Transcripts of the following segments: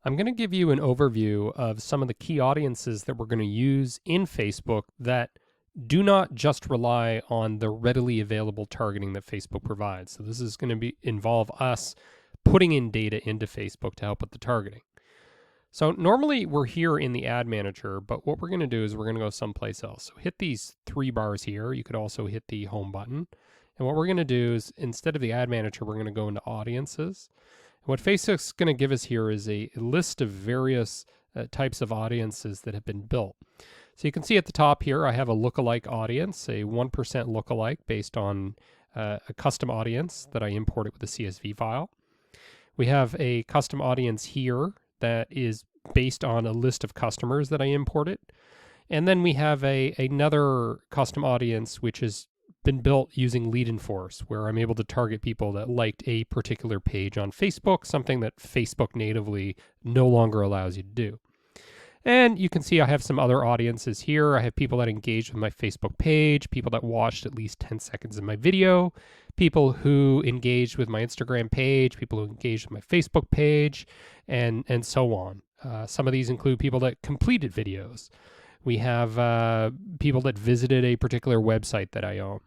I'm going to give you an overview of some of the key audiences that we're going to use in Facebook that do not just rely on the readily available targeting that Facebook provides. So this is going to involve us putting in data into Facebook to help with the targeting. So normally we're here in the ad manager, but what we're going to do is we're going to go someplace else. So hit these three bars here. You could also hit the home button. And what we're going to do is instead of the ad manager, we're going to go into audiences. What Facebook's going to give us here is a list of various types of audiences that have been built. So you can see at the top here, I have a lookalike audience, a 1% lookalike based on a custom audience that I imported with a CSV file. We have a custom audience here that is based on a list of customers that I imported. And then we have another custom audience, which is been built using Leadinforce, where I'm able to target people that liked a particular page on Facebook, something that Facebook natively no longer allows you to do. And you can see I have some other audiences here. I have people that engaged with my Facebook page, people that watched at least 10 seconds of my video, people who engaged with my Instagram page, people who engaged with my Facebook page, and so on. Some of these include people that completed videos. We have people that visited a particular website that I own.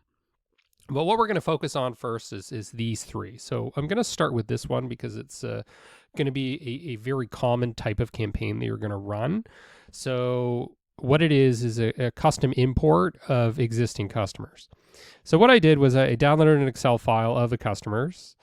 But what we're going to focus on first is these three. So I'm going to start with this one because it's going to be a very common type of campaign that you're going to run. So what it is a custom import of existing customers. So what I did was I downloaded an Excel file of the customers,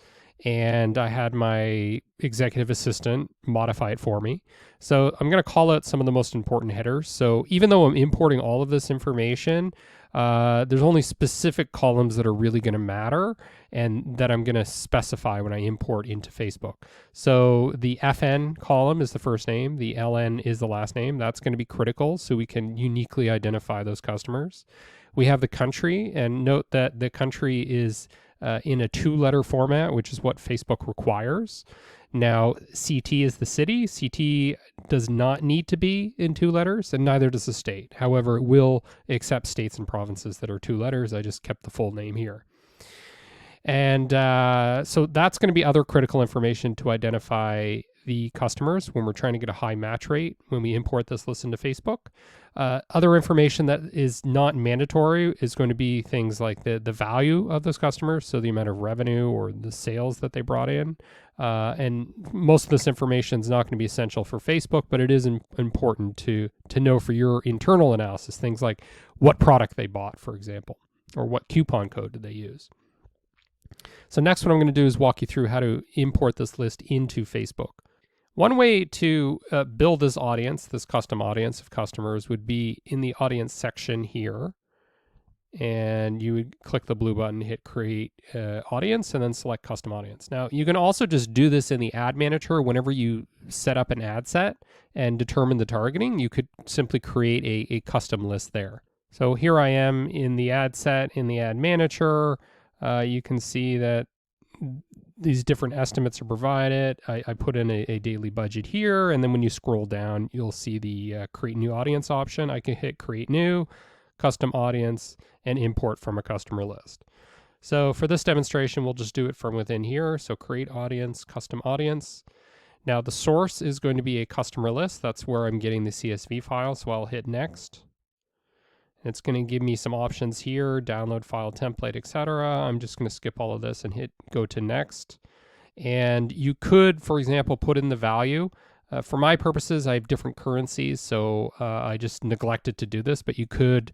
and I had my executive assistant modify it for me. So I'm going to call out some of the most important headers. So even though I'm importing all of this information, there's only specific columns that are really going to matter and that I'm going to specify when I import into Facebook. So the FN column is the first name, the LN is the last name. That's going to be critical so we can uniquely identify those customers. We have the country, and note that the country is in a 2-letter format, which is what Facebook requires. Now, CT is the city. CT does not need to be in 2 letters, and neither does the state. However, it will accept states and provinces that are 2 letters. I just kept the full name here. And so that's going to be other critical information to identify the customers when we're trying to get a high match rate when we import this list into Facebook. Other information that is not mandatory is going to be things like the value of those customers, so the amount of revenue or the sales that they brought in. And most of this information is not going to be essential for Facebook, but it is important to know for your internal analysis, things like what product they bought, for example, or what coupon code did they use. So next, what I'm going to do is walk you through how to import this list into Facebook. One way to build this audience, this custom audience of customers, would be in the audience section here. And you would click the blue button, hit create audience, and then select custom audience. Now, you can also just do this in the ad manager whenever you set up an ad set and determine the targeting. You could simply create a custom list there. So here I am in the ad set, in the ad manager. You can see that these different estimates are provided. I put in a daily budget here, and then when you scroll down, you'll see the create new audience option. I can hit create new, custom audience, and import from a customer list. So for this demonstration, we'll just do it from within here. So create audience, custom audience. Now the source is going to be a customer list. That's where I'm getting the CSV file, so I'll hit next. It's going to give me some options here, download file template, etc. I'm just going to skip all of this and hit go to next. And you could, for example, put in the value. For my purposes, I have different currencies, so I just neglected to do this, but you could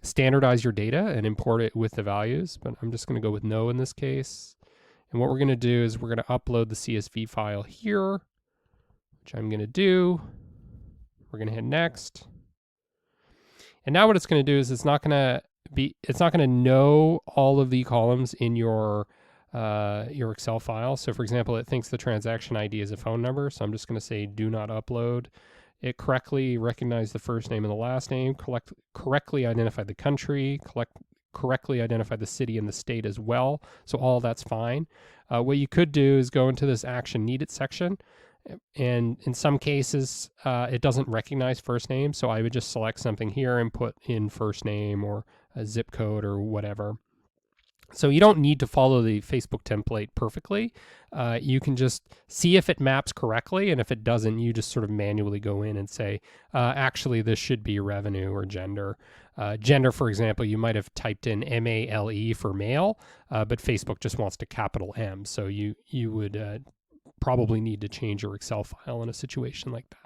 standardize your data and import it with the values, but I'm just going to go with no in this case. And what we're going to do is we're going to upload the CSV file here, which I'm going to do. We're going to hit next. And now what it's going to do is it's not going to know all of the columns in your Excel file. So for example, it thinks the transaction ID is a phone number. So I'm just going to say do not upload. It correctly recognized the first name and the last name, correctly identified the country, correctly identified the city and the state as well. So all that's fine. What you could do is go into this action needed section. And in some cases, it doesn't recognize first name. So I would just select something here and put in first name or a zip code or whatever. So you don't need to follow the Facebook template perfectly. You can just see if it maps correctly, and if it doesn't, you just sort of manually go in and say, actually, this should be revenue or gender. Gender, for example, you might have typed in MALE for male, but Facebook just wants to capital M. So you would probably need to change your Excel file in a situation like that.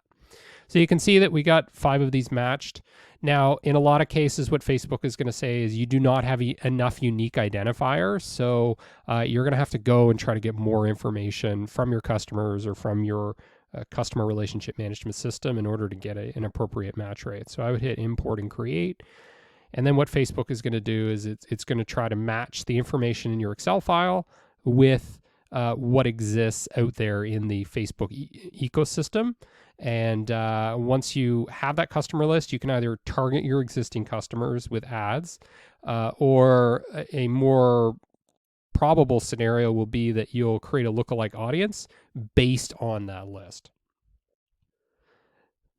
So you can see that we got 5 of these matched. Now, in a lot of cases, what Facebook is going to say is you do not have enough unique identifiers. So you're going to have to go and try to get more information from your customers or from your customer relationship management system in order to get an appropriate match rate. So I would hit import and create. And then what Facebook is going to do is it's going to try to match the information in your Excel file with what exists out there in the Facebook ecosystem. And once you have that customer list, you can either target your existing customers with ads, or a more probable scenario will be that you'll create a lookalike audience based on that list.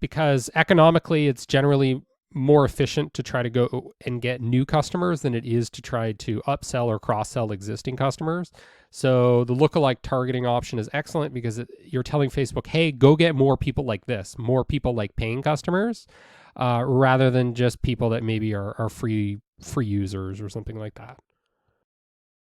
Because economically, it's generally more efficient to try to go and get new customers than it is to try to upsell or cross-sell existing customers. So the lookalike targeting option is excellent because you're telling Facebook, hey, go get more people like this, more people like paying customers, rather than just people that maybe are free users or something like that.